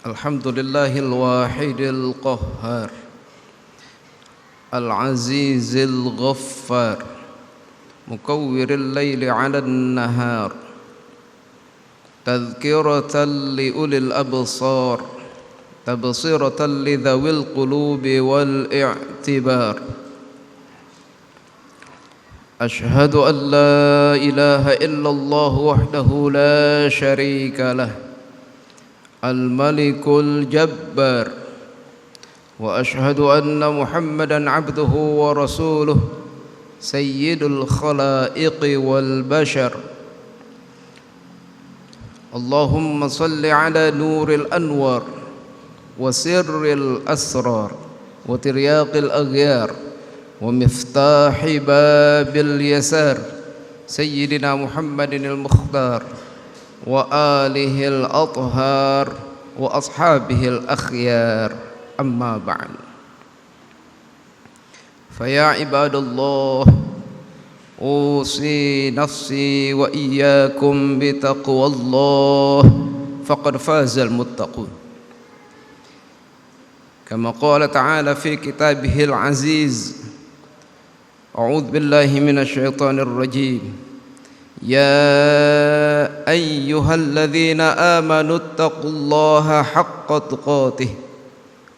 الحمد لله الواحد القهار العزيز الغفار مكور الليل على النهار تذكرة لأولي الأبصار تبصرة لذوي القلوب والاعتبار أشهد أن لا إله إلا الله وحده لا شريك له الملك الجبار وأشهد أن محمدًا عبده ورسوله سيد الخلائق والبشر اللهم صل على نور الأنوار وسر الأسرار وترياق الأغيار ومفتاح باب اليسار سيدنا محمد المختار وآله الأطهار وأصحابه الأخيار أما بعد فيا عباد الله أوصي نفسي وإياكم بتقوى الله فقد فاز المتقون كما قال تعالى في كتابه العزيز أعوذ بالله من الشيطان الرجيم يا أيها الذين آمنوا اتقوا الله حق تقاته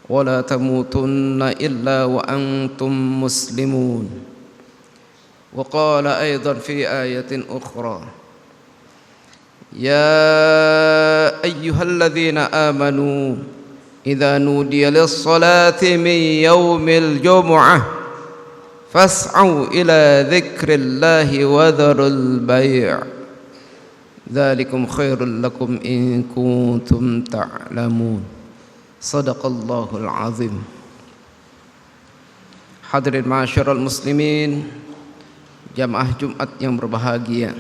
ولا تموتن إلا وأنتم مسلمون وقال أيضا في آية أخرى يا أيها الذين آمنوا إذا نودي للصلاة من يوم الجمعة فاسعوا إلى ذكر الله وذروا البيع ذلكم خير لكم إن كنتم تعلمون Sadaqallahul azim. Hadirin ma'asyiral muslimin, jamaah Jumat yang berbahagia.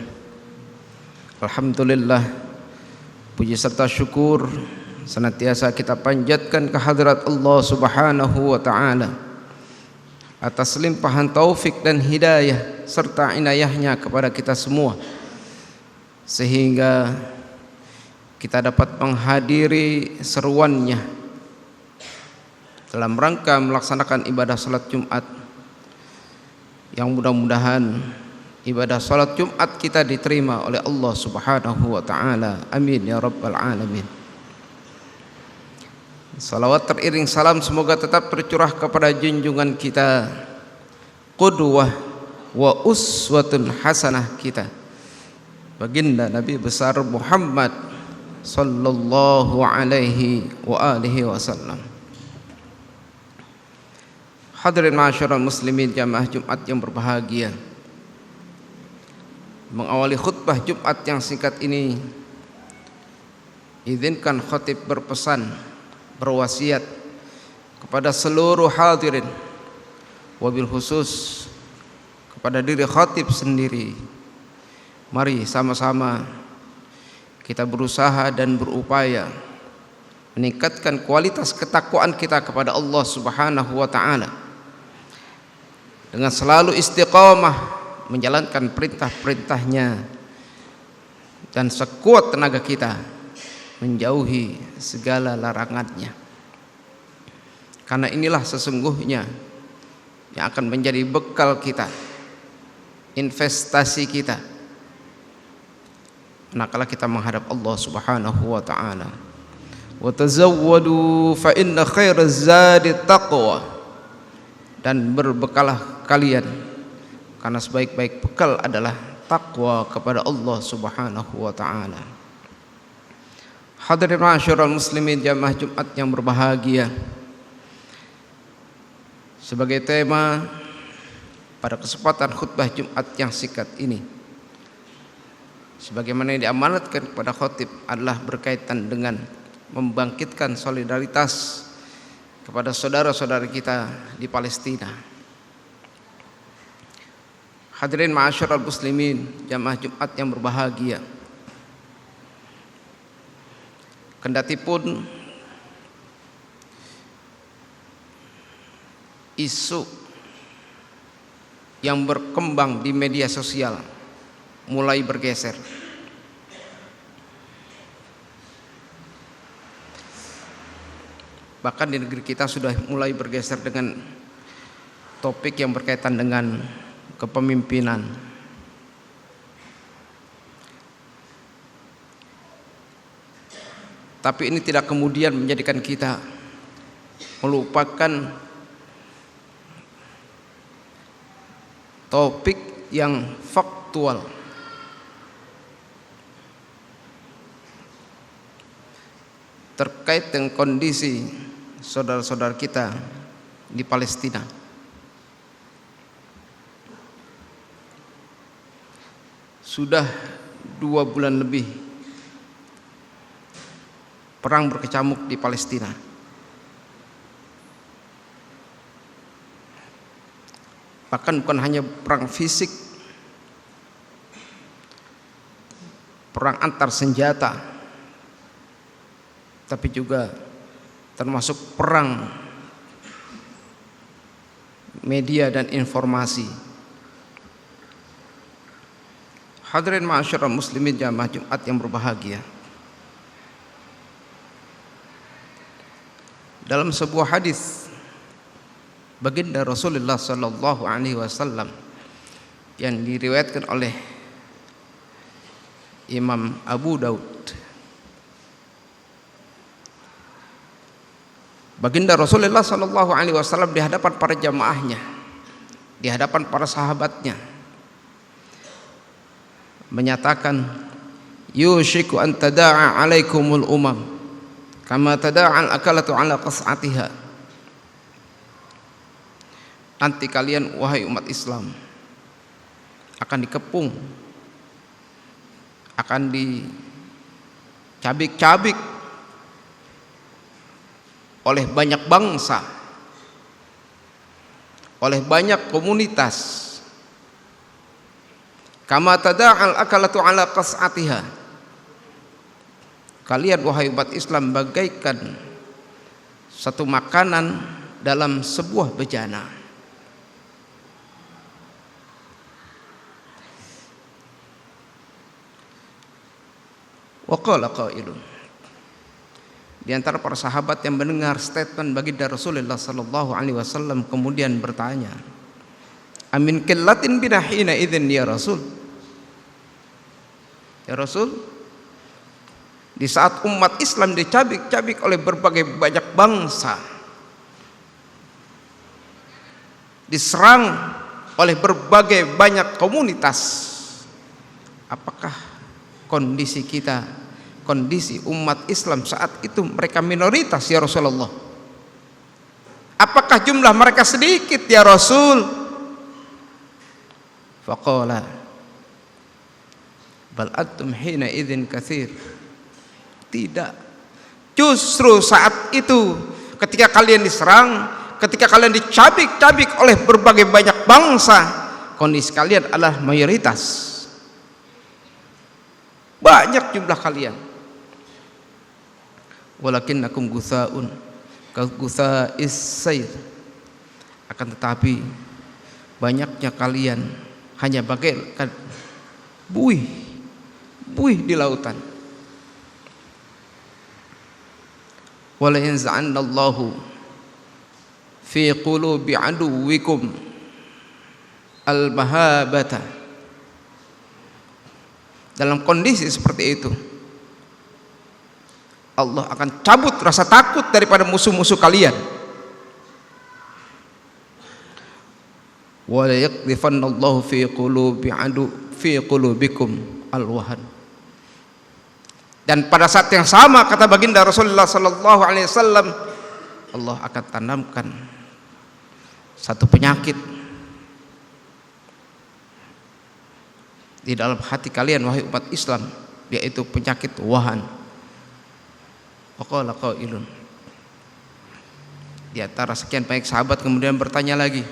Alhamdulillah, puji serta syukur senantiasa kita panjatkan kehadirat Allah Subhanahu wa taala atas limpahan taufik dan hidayah serta inayahnya kepada kita semua, sehingga kita dapat menghadiri seruannya dalam rangka melaksanakan ibadah salat Jumat, yang mudah-mudahan ibadah salat Jumat kita diterima oleh Allah Subhanahu wa taala. Amin ya rabbal alamin. Salawat teriring salam semoga tetap tercurah kepada junjungan kita, qudwah wa uswatun hasanah kita, baginda Nabi besar Muhammad sallallahu alaihi wa alihi wasallam. Hadirin ma'asyiral muslimin, jamaah Jumat yang berbahagia. Mengawali khutbah Jumat yang singkat ini, izinkan khatib berpesan, berwasiat kepada seluruh hadirin, wabil khusus kepada diri khatib sendiri. Mari sama-sama kita berusaha dan berupaya meningkatkan kualitas ketakwaan kita kepada Allah Subhanahu wa taala dengan selalu istiqamah menjalankan perintah-perintahnya dan sekuat tenaga kita menjauhi segala larangannya. Karena inilah sesungguhnya yang akan menjadi bekal kita, investasi kita manakala kita menghadap Allah Subhanahu wa taala. Wa tazawwadu fa inna khairaz zadi taqwa, dan berbekalah kalian karena sebaik-baik bekal adalah takwa kepada Allah Subhanahu wa taala. Hadirin ma'asyiral muslimin, jamaah Jumat yang berbahagia. Sebagai tema pada kesempatan khutbah Jumat yang singkat ini, sebagaimana yang diamanatkan kepada khatib, adalah berkaitan dengan membangkitkan solidaritas kepada saudara-saudara kita di Palestina. Hadirin ma'asyiral muslimin, jamaah Jumat yang berbahagia. Kendatipun isu yang berkembang di media sosial mulai bergeser, Bahkan di negeri kita sudah mulai bergeser dengan topik yang berkaitan dengan kepemimpinan. Tapi ini tidak kemudian menjadikan kita melupakan topik yang faktual terkait dengan kondisi saudara-saudara kita di Palestina. Sudah 2 bulan lebih perang berkecamuk di Palestina. Bahkan bukan hanya perang fisik, perang antar senjata, tapi juga termasuk perang media dan informasi. Hadirin ma'asyiral muslimin jamaah Jumat yang berbahagia. Dalam sebuah hadis baginda Rasulullah sallallahu alaihi wasallam yang diriwayatkan oleh Imam Abu Daud, baginda Rasulullah sallallahu alaihi wasallam di hadapan para jamaahnya, di hadapan para sahabatnya menyatakan, yushiku an tada'a alaikumul umam kama tada'al akalatu ala qas'atiha. Nanti kalian wahai umat Islam akan dikepung, akan dicabik-cabik oleh banyak bangsa, oleh banyak komunitas. Kama tada'al akalatu ala qas'atiha. Kalian wahai umat Islam bagaikan satu makanan dalam sebuah bejana. Wa qala qailun. Di antara para sahabat yang mendengar statement baginda Rasulullah sallallahu alaihi wasallam kemudian bertanya, amin qillatin bina hina idzin ya Rasul. Ya Rasul, di saat umat Islam dicabik-cabik oleh berbagai banyak bangsa, diserang oleh berbagai banyak komunitas, apakah kondisi kita, kondisi umat Islam saat itu mereka minoritas ya Rasulullah? Apakah jumlah mereka sedikit ya Rasul? Faqala bal antum hina idzin katsir. Tidak, justru saat itu ketika kalian diserang, ketika kalian dicabik-cabik oleh berbagai banyak bangsa, kondisi kalian adalah mayoritas, banyak jumlah kalian. Walakinnakum gutsaun ka gutsa'is sayr. Akan tetapi banyaknya kalian hanya bagaikan buih di lautan. Wala yanza'annallahu fi qulubi aduwikum al-mahabata. Dalam kondisi seperti itu Allah akan cabut rasa takut daripada musuh-musuh kalian. Wala yaqdhifannallahu fi qulubikum al-wahan. Dan pada saat yang sama kata baginda Rasulullah sallallahu alaihi wasallam, Allah akan tanamkan satu penyakit di dalam hati kalian wahai umat Islam, yaitu penyakit wahan. Waqala qailun. Di antara sekian banyak sahabat kemudian bertanya lagi,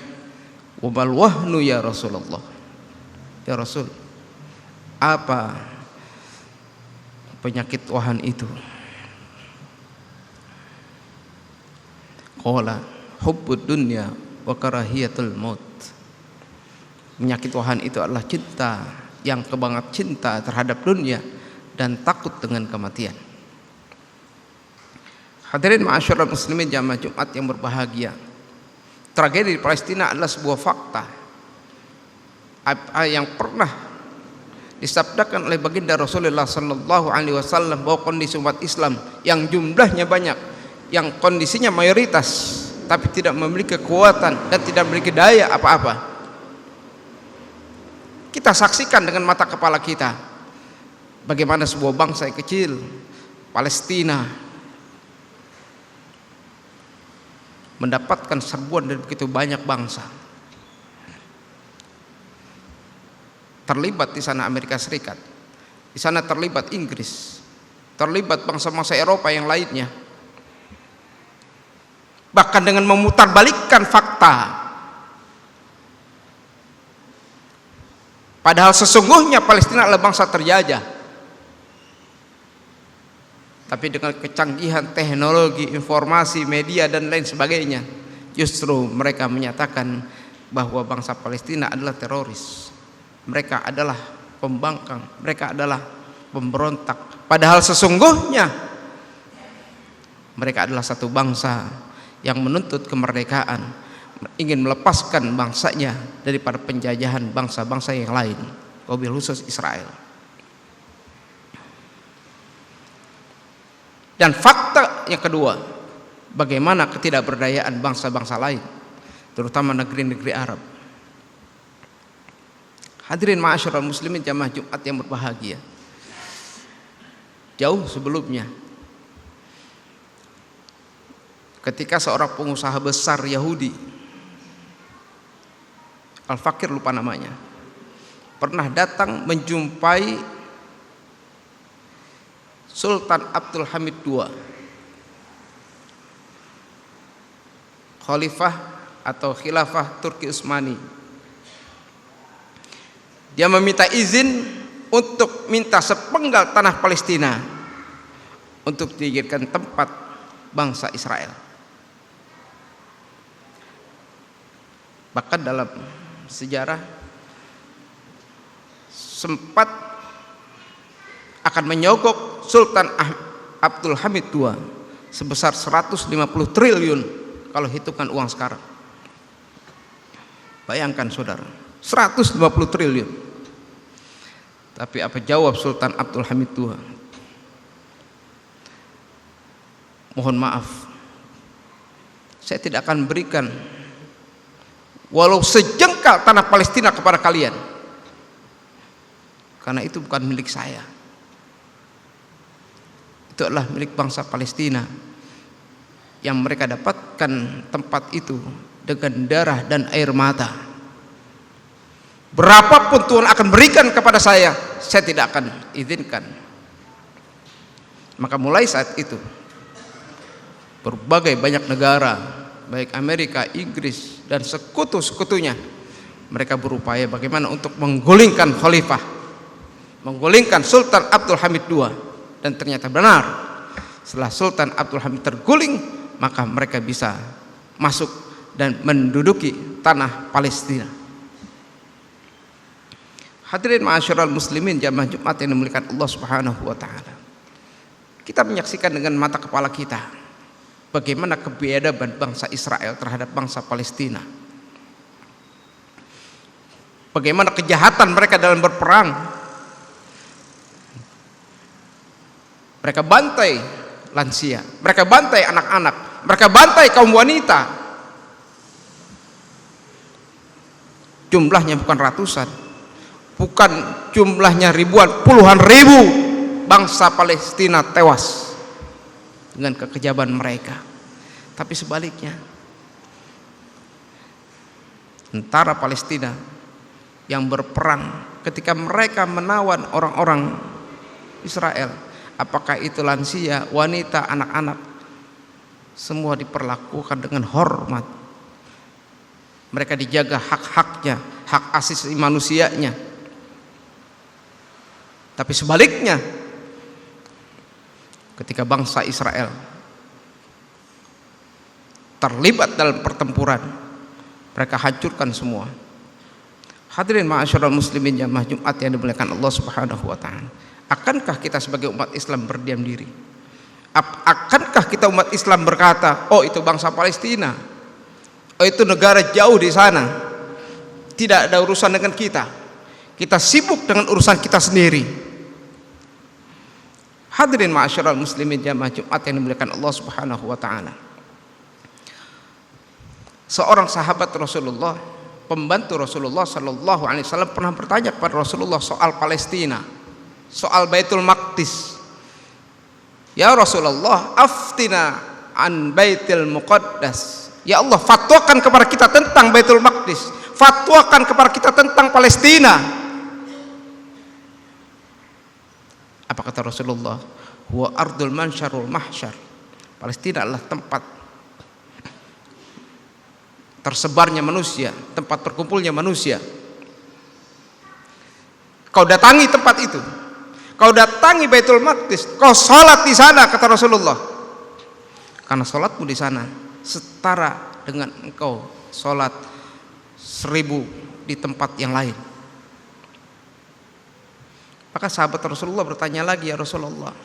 wa mal wahnu ya Rasulullah? Ya Rasul, apa penyakit wahan itu? Qala hubbud dunya wa karahiyatul maut. Penyakit wahan itu adalah cinta yang kebanget cinta terhadap dunia dan takut dengan kematian. Hadirin ma'asyiral muslimin jamaah Jumat yang berbahagia, tragedi di Palestina adalah sebuah fakta yang pernah disabdakan oleh baginda Rasulullah sallallahu alaihi wasallam, bahwa kondisi umat Islam yang jumlahnya banyak, yang kondisinya mayoritas, tapi tidak memiliki kekuatan dan tidak memiliki daya apa-apa. Kita saksikan dengan mata kepala kita bagaimana sebuah bangsa yang kecil, Palestina, mendapatkan serbuan dari begitu banyak bangsa. Terlibat di sana Amerika Serikat, di sana terlibat Inggris, terlibat bangsa-bangsa Eropa yang lainnya. Bahkan dengan memutarbalikkan fakta, padahal sesungguhnya Palestina adalah bangsa terjajah. Tapi dengan kecanggihan teknologi, informasi, media dan lain sebagainya, justru mereka menyatakan bahwa bangsa Palestina adalah teroris, mereka adalah pembangkang, mereka adalah pemberontak. Padahal sesungguhnya mereka adalah satu bangsa yang menuntut kemerdekaan, ingin melepaskan bangsanya daripada penjajahan bangsa-bangsa yang lain, wabil khusus Israel. Dan fakta yang kedua, bagaimana ketidakberdayaan bangsa-bangsa lain, terutama negeri-negeri Arab. Hadirin ma'asyiral muslimin jamaah Jumat yang berbahagia, jauh sebelumnya, ketika seorang pengusaha besar Yahudi, Al-Fakir lupa namanya, pernah datang menjumpai Sultan Abdul Hamid II, Khalifah atau Khilafah Turki Utsmani. Dia meminta izin untuk minta sepenggal tanah Palestina untuk dijadikan tempat bangsa Israel. Bahkan dalam sejarah sempat akan menyogok Sultan Abdul Hamid II sebesar 150 triliun kalau hitungan uang sekarang. Bayangkan saudara, 150 triliun. Tapi apa jawab Sultan Abdul Hamid II? Mohon maaf, saya tidak akan berikan walau sejengkal tanah Palestina kepada kalian, karena itu bukan milik saya. Itu adalah milik bangsa Palestina yang mereka dapatkan tempat itu dengan darah dan air mata. Berapapun Tuhan akan berikan kepada saya tidak akan izinkan. Maka mulai saat itu berbagai banyak negara, baik Amerika, Inggris dan sekutu-sekutunya, mereka berupaya bagaimana untuk menggulingkan khalifah, menggulingkan Sultan Abdul Hamid II. Dan ternyata benar, setelah Sultan Abdul Hamid terguling, maka mereka bisa masuk dan menduduki tanah Palestina. Hadirin ma'asyiral muslimin jamaah Jumat yang dimuliakan Allah Subhanahu wa taala. Kita menyaksikan dengan mata kepala kita bagaimana kebiadaban bangsa Israel terhadap bangsa Palestina. Bagaimana kejahatan mereka dalam berperang. Mereka bantai lansia, mereka bantai anak-anak, mereka bantai kaum wanita. Jumlahnya bukan ratusan, bukan jumlahnya ribuan, puluhan ribu bangsa Palestina tewas dengan kekejaman mereka. Tapi sebaliknya, tentara Palestina yang berperang ketika mereka menawan orang-orang Israel, apakah itu lansia, wanita, anak-anak, semua diperlakukan dengan hormat. Mereka dijaga hak-haknya, hak asasi manusianya. Tapi sebaliknya, ketika bangsa Israel terlibat dalam pertempuran, mereka hancurkan semua. Hadirin ma'asyiral muslimin jamaah Jumat yang dimuliakan Allah Subhanahu wa taala. Akankah kita sebagai umat Islam berdiam diri? Akankah kita umat Islam berkata, oh itu bangsa Palestina, oh itu negara jauh di sana, tidak ada urusan dengan kita, kita sibuk dengan urusan kita sendiri? Hadirin ma'asyiral muslimin jamaah Jumat yang dimuliakan Allah Subhanahu wa taala. Seorang sahabat Rasulullah, pembantu Rasulullah sallallahu alaihi wasallam, pernah bertanya kepada Rasulullah soal Palestina, soal Baitul Maqdis. Ya Rasulullah, aftina an Baitul Muqaddas. Ya Allah, fatwakan kepada kita tentang Baitul Maqdis, fatwakan kepada kita tentang Palestina. Apa kata Rasulullah? Huwa ardul mansyarul mahsyar. Palestina adalah tempat tersebarnya manusia, tempat berkumpulnya manusia. Kau datangi tempat itu, kau datangi Baitul Maqdis, kau sholat di sana, kata Rasulullah. Karena sholatmu di sana setara dengan engkau sholat 1000 di tempat yang lain. Maka sahabat Rasulullah bertanya lagi, ya Rasulullah,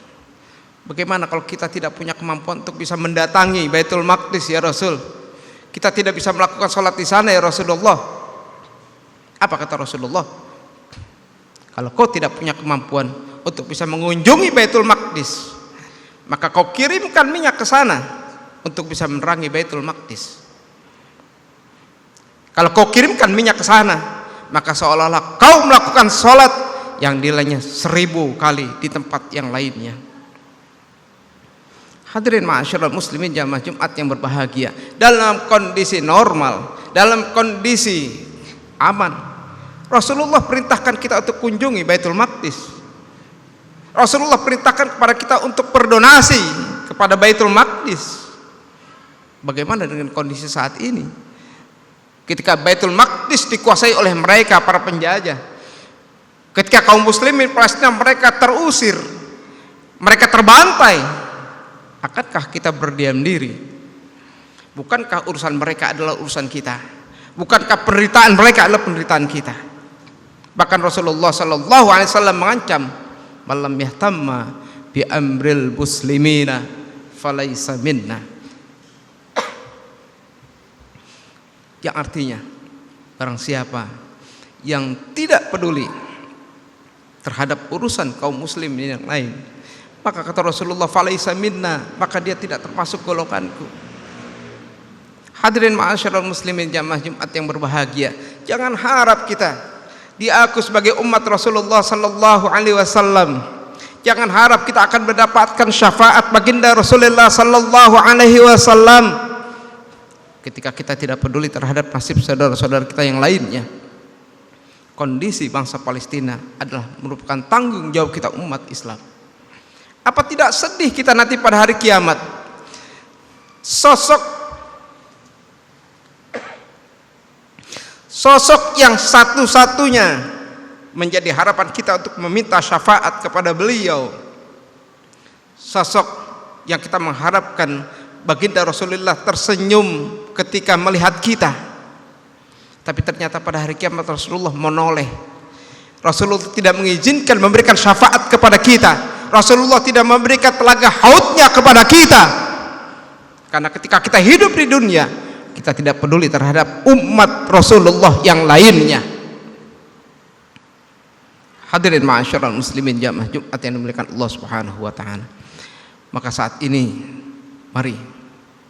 bagaimana kalau kita tidak punya kemampuan untuk bisa mendatangi Baitul Maqdis ya Rasul? Kita tidak bisa melakukan sholat di sana ya Rasulullah. Apa kata Rasulullah? Kalau kau tidak punya kemampuan untuk bisa mengunjungi Baitul Maqdis, maka kau kirimkan minyak ke sana untuk bisa menerangi Baitul Maqdis. Kalau kau kirimkan minyak ke sana, maka seolah-olah kau melakukan sholat yang nilainya 1000 kali di tempat yang lainnya. Hadirin ma'asyiral muslimin jamaah Jumat yang berbahagia, dalam kondisi normal, dalam kondisi aman, Rasulullah perintahkan kita untuk kunjungi Baitul Maqdis. Rasulullah perintahkan kepada kita untuk berdonasi kepada Baitul Maqdis. Bagaimana dengan kondisi saat ini? Ketika Baitul Maqdis dikuasai oleh mereka, para penjajah, ketika kaum muslimin Palestina mereka terusir, mereka terbantai, akankah kita berdiam diri? Bukankah urusan mereka adalah urusan kita? Bukankah penderitaan mereka adalah penderitaan kita? Bahkan Rasulullah sallallahu alaihi wasallam mengancam, "Malam yahtamma bi amril muslimina falaisa minna." Yang artinya, barang siapa yang tidak peduli terhadap urusan kaum muslimin yang lain, maka kata Rasulullah, falaisa minna, maka dia tidak termasuk golonganku. Hadirin ma'asyiral muslimin jamaah Jumat yang berbahagia, jangan harap kita diaku sebagai umat Rasulullah sallallahu alaihi wasallam. Jangan harap kita akan mendapatkan syafaat baginda Rasulullah sallallahu alaihi wasallam ketika kita tidak peduli terhadap nasib saudara-saudara kita yang lainnya. Kondisi bangsa Palestina adalah merupakan tanggung jawab kita umat Islam. Apa tidak sedih kita nanti pada hari kiamat, sosok yang satu-satunya menjadi harapan kita untuk meminta syafaat kepada beliau, sosok yang kita mengharapkan baginda Rasulullah tersenyum ketika melihat kita, tapi ternyata pada hari kiamat Rasulullah menoleh. Rasulullah tidak mengizinkan memberikan syafaat kepada kita. Rasulullah tidak memberikan telaga haudnya kepada kita, karena ketika kita hidup di dunia, kita tidak peduli terhadap umat Rasulullah yang lainnya. Hadirin ma'asyiral muslimin jamaah Jumat yang dimuliakan Allah Subhanahu wa taala. Maka saat ini mari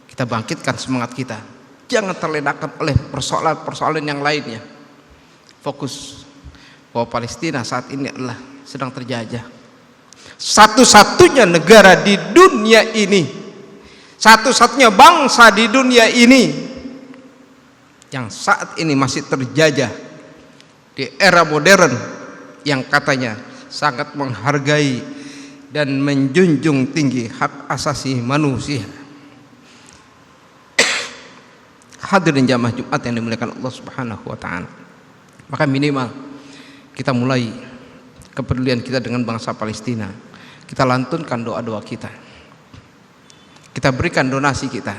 kita bangkitkan semangat kita. Jangan terlenakan oleh persoalan-persoalan yang lainnya. Fokus bahwa Palestina saat ini adalah sedang terjajah. Satu-satunya negara di dunia ini, satu-satunya bangsa di dunia ini yang saat ini masih terjajah di era modern yang katanya sangat menghargai dan menjunjung tinggi hak asasi manusia. Hadirin jamaah Jumat yang dimuliakan Allah Subhanahu wa taala. Maka minimal kita mulai kepedulian kita dengan bangsa Palestina. Kita lantunkan doa-doa kita. Kita berikan donasi kita.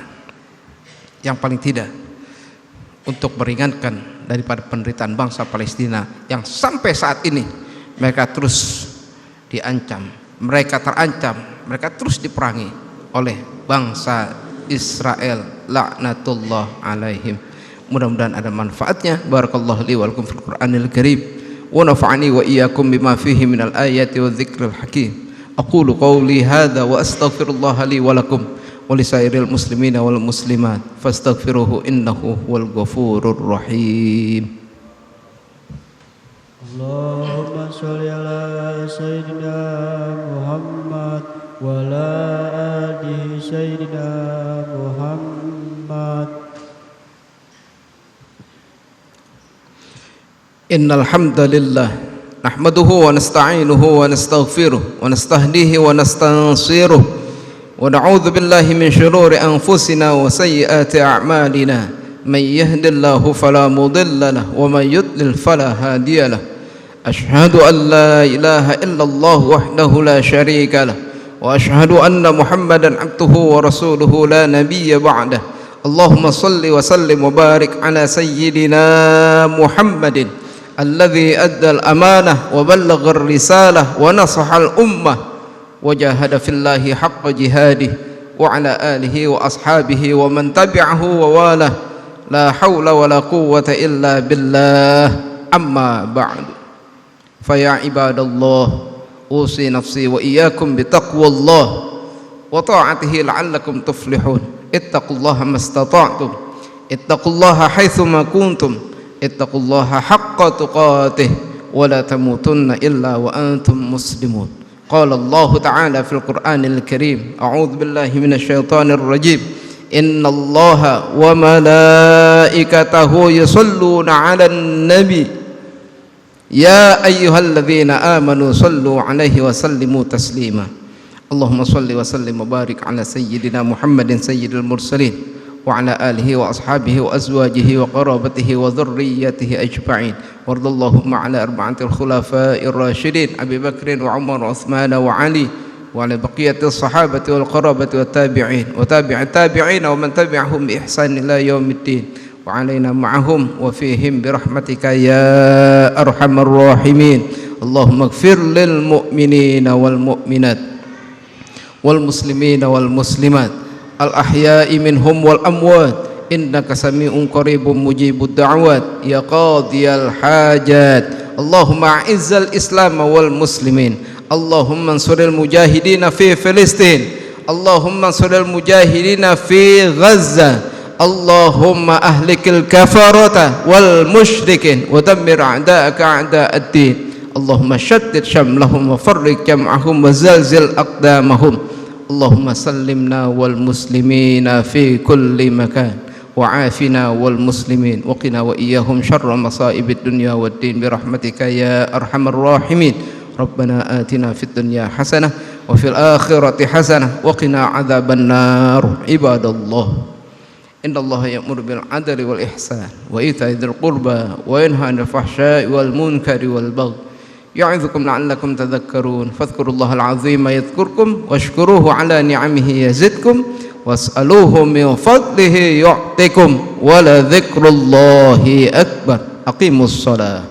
Yang paling tidak untuk meringankan daripada penderitaan bangsa Palestina yang sampai saat ini mereka terus diancam, mereka terancam, mereka terus diperangi oleh bangsa Israel laknatullah alaihim. Mudah-mudahan ada manfaatnya. Barakallahu li wa lakum fil Qur'anil Karim wa nafa'ani wa iyyakum bima fihi minal ayati wadh-dhikril hakim. Aqulu qawli hadza wa astaghfirullah li wa lakum wa lisairil muslimina wal muslimat fastaghfiruhu innahu huwal ghafurur rahim. Allahumma sholli ala sayyidina Muhammad wa ala ali sayyidina Muhammad. Innal hamdalillah nahmaduhu wa nasta'inuhu wa nastaghfiruh wa nastahdihi wa nastansiruh wa na'udzu billahi min shururi anfusina wa sayyiati a'malina may yahdihillahu fala mudilla lahu wa may yudlil fala hadiya lahu. Ashhadu an la ilaha illallah wahdahu la syarika lahu wa ashhadu anna Muhammadan abduhu wa rasuluhu la nabiyya ba'dah. Allahumma salli wa sallim wa barik ala sayyidina Muhammadin الذي أدى الأمانة وبلغ الرسالة ونصح الأمة وجاهد في الله حق جهاده وعلى آله وأصحابه ومن تبعه ووالاه لا حول ولا قوة إلا بالله. أما بعد فيا عباد الله أوصي نفسي وإياكم بتقوى الله وطاعته لعلكم تفلحون. اتقوا الله ما استطعتم اتقوا الله حيثما كنتم ittaqullaha haqqa tuqatih wa la tamutunna illa wa antum muslimun. Qala Allah ta'ala fil Qur'anil Karim, a'udzu billahi minasy syaithanir rajim. Innallaha wa malaikatahu yusholluna 'alan nabi ya ayyuhalladzina amanu shallu 'alaihi wa sallimu taslima. Allahumma shalli wa sallim wa barik ala sayyidina Muhammadin sayyidil mursalin wa ala alihi wa ashabihi wa azwajihi wa qarabatihi wa dhurriyyatihi ajma'in. Wardallahumma ala arba'atil khulafa'ir rasyidin Abi Bakrin wa Umar wa Uthman wa Ali wa ala baqiyatis sahabati wal qarabati wat tabi'in wa tabi'it tabi'in wa man tabi'ahum bi ihsan ila yaumiddin wa alaina ma'ahum wa fihim bi rahmatika ya arhamar rahimin. Allahumma ighfir lil mu'minina wal mu'minat wal muslimina wal muslimat al-ahya'i minhum wal amwat innaka sami'un qaribun mujibud da'wat ya qadiyal hajat. Allahumma a'izzal islam wal muslimin. Allahumma ansuril mujahidina fi Filistin. Allahumma ansuril mujahidina fi Gaza. Allahumma ahlikil kafarata wal musyrikin wa dammir a'da'aka a'da'ad-din. Allahumma shaddid shamlahum wa farriq jam'ahum wa zalzil aqdamahum. Allahumma sallimna wal muslimina fi kulli makan wa afina wal muslimin wa qina wa iyyahum syarra masaibid dunya wad din bi rahmatika ya arhamar rahimin. Rabbana atina fid dunya hasanah wa fil akhirati hasanah wa qina adzaban nar. Ibadallah, innallaha ya'muru bil adli wal ihsan wa ita'i dzil qurba wa yanha 'anil fahsya'i wal munkari wal baghi يعظكم لعلكم تذكرون. فاذكروا الله العظيم يذكركم واشكروه على نعمه يزدكم واسألوه من فضله يعطكم ولذكر الله أكبر. أقيموا الصلاة.